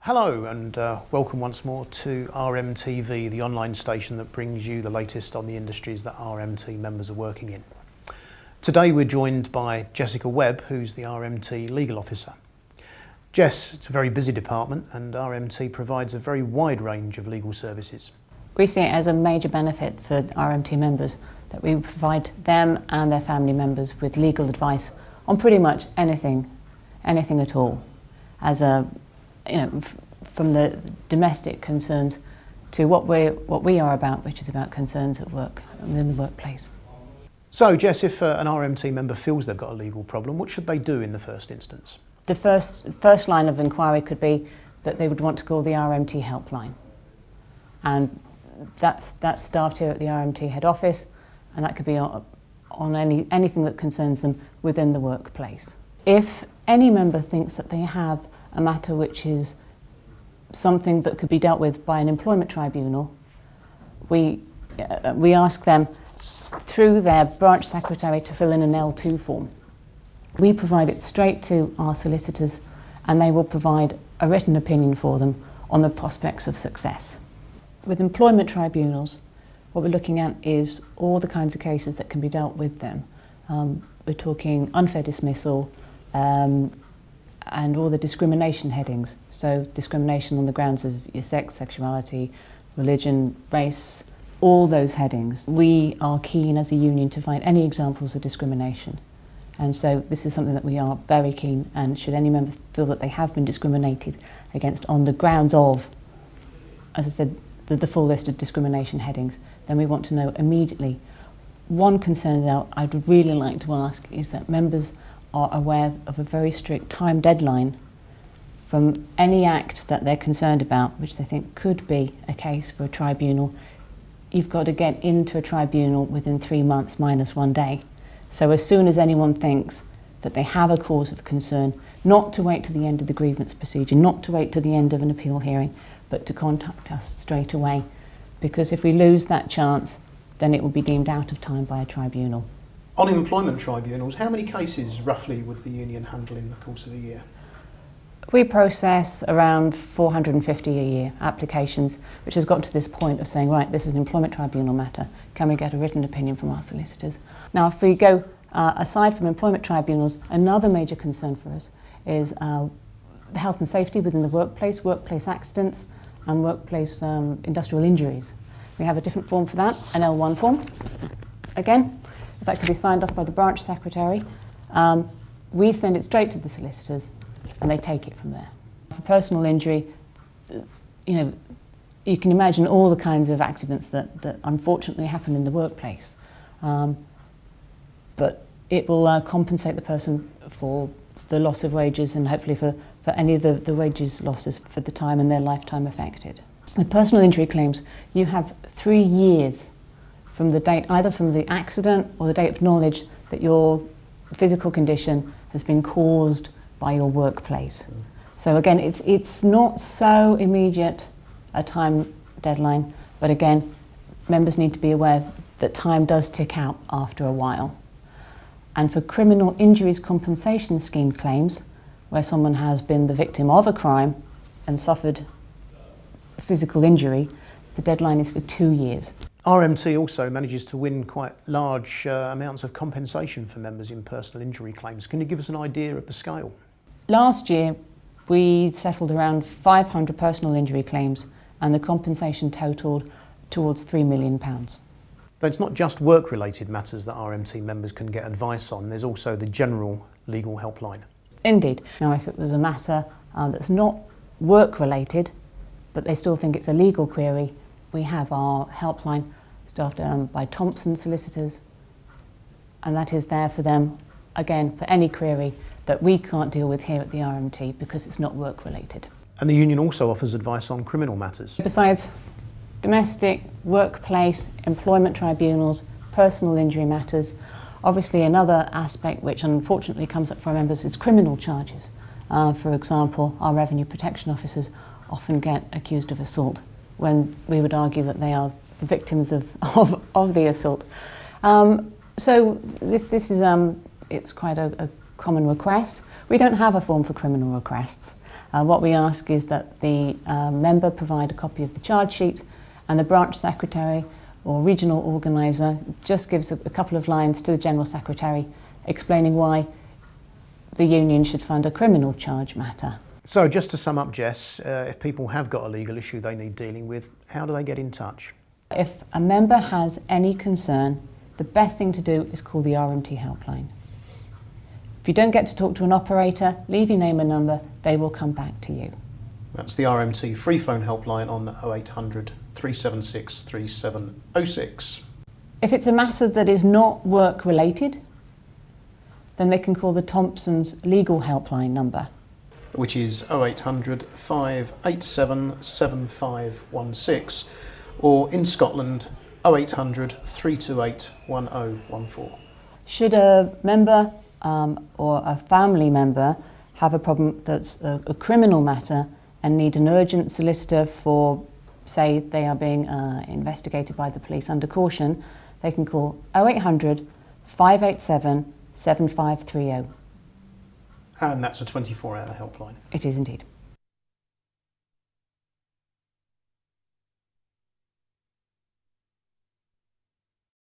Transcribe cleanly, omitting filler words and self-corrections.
Hello and welcome once more to RMTV, the online station that brings you the latest on the industries that RMT members are working in. Today we're joined by Jessica Webb, who's the RMT legal officer. Jess, it's a very busy department and RMT provides a very wide range of legal services. We see it as a major benefit for RMT members that we provide them and their family members with legal advice on pretty much anything at all, as a from the domestic concerns to what we are about, which is about concerns at work and in the workplace. So Jess, if an RMT member feels they've got a legal problem, what should they do in the first instance? The first line of inquiry could be that they would want to call the RMT helpline, and that's staffed here at the RMT head office, and that could be on anything that concerns them within the workplace. If any member thinks that they have a matter which is something that could be dealt with by an employment tribunal, we ask them through their branch secretary to fill in an L2 form. We provide it straight to our solicitors and they will provide a written opinion for them on the prospects of success. With employment tribunals, what we're looking at is all the kinds of cases that can be dealt with them. We're talking unfair dismissal, and all the discrimination headings. So discrimination on the grounds of your sex, sexuality, religion, race, all those headings. We are keen as a union to find any examples of discrimination. And so this is something that we are very keen, and should any member feel that they have been discriminated against on the grounds of, as I said, the full list of discrimination headings, then we want to know immediately. One concern that I'd really like to ask is that members are aware of a very strict time deadline from any act that they're concerned about, which they think could be a case for a tribunal. You've got to get into a tribunal within 3 months minus 1 day. So as soon as anyone thinks that they have a cause of concern, not to wait to the end of the grievance procedure, not to wait to the end of an appeal hearing, but to contact us straight away. Because if we lose that chance, then it will be deemed out of time by a tribunal. On employment tribunals, how many cases roughly would the union handle in the course of a year? We process around 450 a year applications, which has got to this point of saying, right, this is an employment tribunal matter, can we get a written opinion from our solicitors? Now, if we go aside from employment tribunals, another major concern for us is the health and safety within the workplace accidents and workplace industrial injuries. We have a different form for that, an L1 form. Again, that could be signed off by the branch secretary. We send it straight to the solicitors and they take it from there. For personal injury, you can imagine all the kinds of accidents that unfortunately happen in the workplace. But it will compensate the person for the loss of wages and hopefully for any of the wages losses for the time and their lifetime affected. With personal injury claims, you have 3 years from the date, either from the accident or the date of knowledge that your physical condition has been caused by your workplace. So again, it's not so immediate a time deadline, but again, members need to be aware that time does tick out after a while. And for criminal injuries compensation scheme claims, where someone has been the victim of a crime and suffered physical injury, the deadline is for 2 years. RMT also manages to win quite large amounts of compensation for members in personal injury claims. Can you give us an idea of the scale? Last year, we settled around 500 personal injury claims and the compensation totalled towards £3 million. But it's not just work-related matters that RMT members can get advice on, there's also the general legal helpline. Indeed. Now, if it was a matter that's not work-related, but they still think it's a legal query, we have our helpline staffed by Thompson solicitors, and that is there for them, again, for any query that we can't deal with here at the RMT because it's not work-related. And the union also offers advice on criminal matters. Besides domestic, workplace, employment tribunals, personal injury matters, obviously another aspect which unfortunately comes up for our members is criminal charges. For example, our revenue protection officers often get accused of assault, when we would argue that they are the victims of the assault. So this is it's quite a common request. We don't have a form for criminal requests, What we ask is that the member provide a copy of the charge sheet, and the branch secretary or regional organiser just gives a couple of lines to the General Secretary explaining why the union should fund a criminal charge matter. So just to sum up, Jess, if people have got a legal issue they need dealing with, how do they get in touch? If a member has any concern, the best thing to do is call the RMT helpline. If you don't get to talk to an operator, leave your name and number, they will come back to you. That's the RMT free phone helpline on 0800 376 3706. If it's a matter that is not work related, then they can call the Thompson's legal helpline number, which is 0800 587 7516, or in Scotland 0800 328 1014. Should a member or a family member have a problem that's a criminal matter and need an urgent solicitor for, say, they are being investigated by the police under caution, they can call 0800 587 7530. And that's a 24-hour helpline. It is indeed.